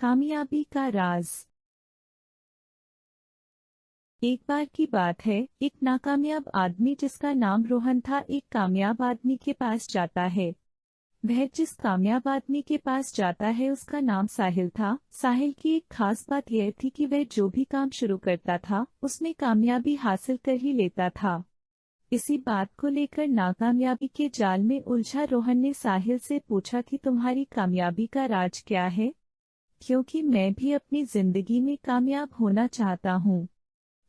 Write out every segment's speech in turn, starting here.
कामयाबी का राज। एक बार की बात है, एक नाकामयाब आदमी जिसका नाम रोहन था एक कामयाब आदमी के पास जाता है। वह जिस कामयाब आदमी के पास जाता है उसका नाम साहिल था। साहिल की एक खास बात यह थी कि वह जो भी काम शुरू करता था उसमें कामयाबी हासिल कर ही लेता था। इसी बात को लेकर नाकामयाबी के जाल में उलझा रोहन ने साहिल से पूछा कि तुम्हारी कामयाबी का राज क्या है, क्योंकि मैं भी अपनी जिंदगी में कामयाब होना चाहता हूँ।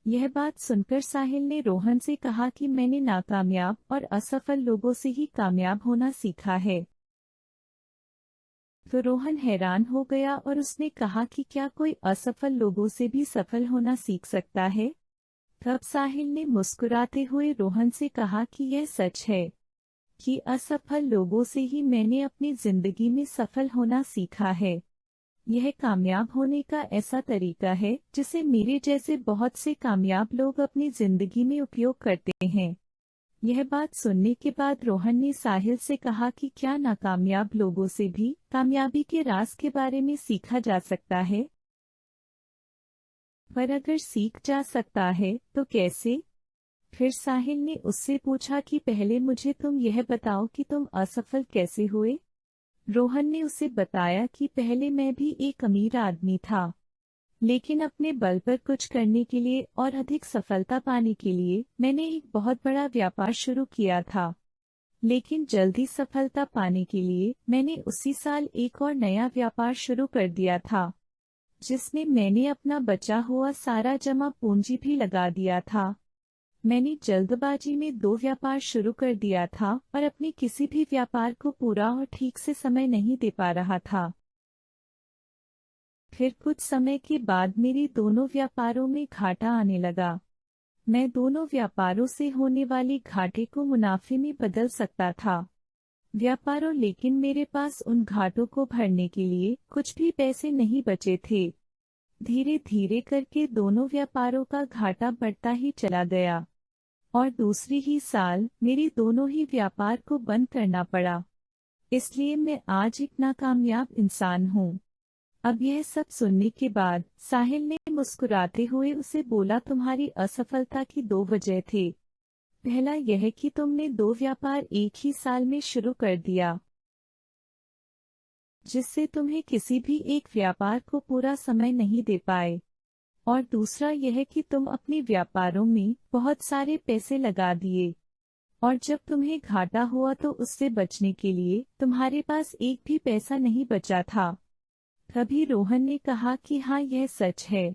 यह बात सुनकर साहिल ने रोहन से कहा कि मैंने नाकामयाब और असफल लोगों से ही कामयाब होना सीखा है। तो रोहन हैरान हो गया और उसने कहा कि क्या कोई असफल लोगों से भी सफल होना सीख सकता है। तब साहिल ने मुस्कुराते हुए रोहन से कहा कि यह सच है कि असफल लोगों से ही मैंने अपनी जिंदगी में सफल होना सीखा है। यह कामयाब होने का ऐसा तरीका है जिसे मेरे जैसे बहुत से कामयाब लोग अपनी जिंदगी में उपयोग करते हैं। यह बात सुनने के बाद रोहन ने साहिल से कहा कि क्या नाकामयाब लोगों से भी कामयाबी के राज के बारे में सीखा जा सकता है? पर अगर सीख जा सकता है तो कैसे? फिर साहिल ने उससे पूछा कि पहले मुझे तुम यह बताओ कि तुम असफल कैसे हुए। रोहन ने उसे बताया कि पहले मैं भी एक अमीर आदमी था, लेकिन अपने बल पर कुछ करने के लिए और अधिक सफलता पाने के लिए मैंने एक बहुत बड़ा व्यापार शुरू किया था। लेकिन जल्दी सफलता पाने के लिए मैंने उसी साल एक और नया व्यापार शुरू कर दिया था, जिसमें मैंने अपना बचा हुआ सारा जमा पूंजी भी लगा दिया था। मैंने जल्दबाजी में 2 व्यापार शुरू कर दिया था और अपने किसी भी व्यापार को पूरा और ठीक से समय नहीं दे पा रहा था। फिर कुछ समय के बाद मेरे दोनों व्यापारों में घाटा आने लगा। मैं दोनों व्यापारों से होने वाली घाटे को मुनाफे में बदल सकता था। व्यापारों लेकिन मेरे पास उन घाटों को भरने के लिए कुछ भी पैसे नहीं बचे थे। धीरे धीरे करके दोनों व्यापारों का घाटा बढ़ता ही चला गया और दूसरी ही साल मेरे दोनों ही व्यापार को बंद करना पड़ा। इसलिए मैं आज एक नाकामयाब इंसान हूँ। अब यह सब सुनने के बाद साहिल ने मुस्कुराते हुए उसे बोला, तुम्हारी असफलता की 2 वजह थे। पहला यह कि तुमने 2 व्यापार एक ही साल में शुरू कर दिया, जिससे तुम्हें किसी भी एक व्यापार को पूरा समय नहीं दे पाए। और दूसरा यह कि तुम अपने व्यापारों में बहुत सारे पैसे लगा दिए और जब तुम्हें घाटा हुआ तो उससे बचने के लिए तुम्हारे पास एक भी पैसा नहीं बचा था। तभी रोहन ने कहा कि हाँ, यह सच है।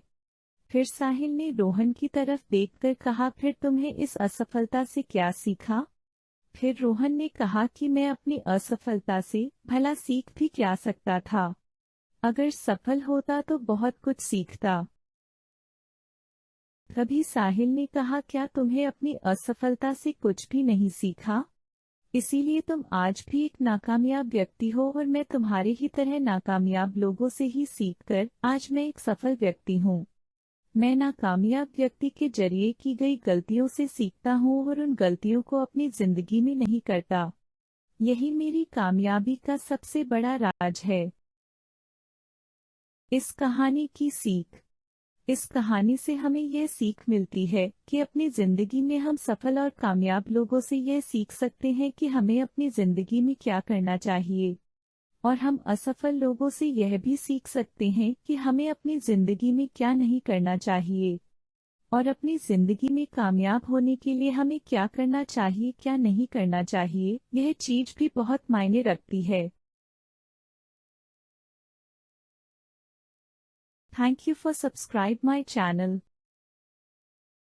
फिर साहिल ने रोहन की तरफ देखकर कहा, फिर तुम्हें इस असफलता से क्या सीखा? फिर रोहन ने कहा कि मैं अपनी असफलता से भला सीख भी क्या सकता था। अगर सफल होता तो बहुत कुछ सीखता। तभी साहिल ने कहा, क्या तुम्हें अपनी असफलता से कुछ भी नहीं सीखा? इसीलिए तुम आज भी एक नाकामयाब व्यक्ति हो और मैं तुम्हारे ही तरह नाकामयाब लोगों से ही सीखकर आज मैं एक सफल व्यक्ति हूँ। मैं नाकामयाब व्यक्ति के जरिए की गई गलतियों से सीखता हूँ और उन गलतियों को अपनी जिंदगी में नहीं करता। यही मेरी कामयाबी का सबसे बड़ा राज है। इस कहानी की सीख। इस कहानी से हमें यह सीख मिलती है कि अपनी जिंदगी में हम सफल और कामयाब लोगों से यह सीख सकते हैं कि हमें अपनी जिंदगी में क्या करना चाहिए, और हम असफल लोगों से यह भी सीख सकते हैं कि हमें अपनी जिंदगी में क्या नहीं करना चाहिए, और अपनी जिंदगी में कामयाब होने के लिए हमें क्या करना चाहिए क्या नहीं करना चाहिए। यह चीज भी बहुत मायने रखती है। Thank you for subscribe my channel.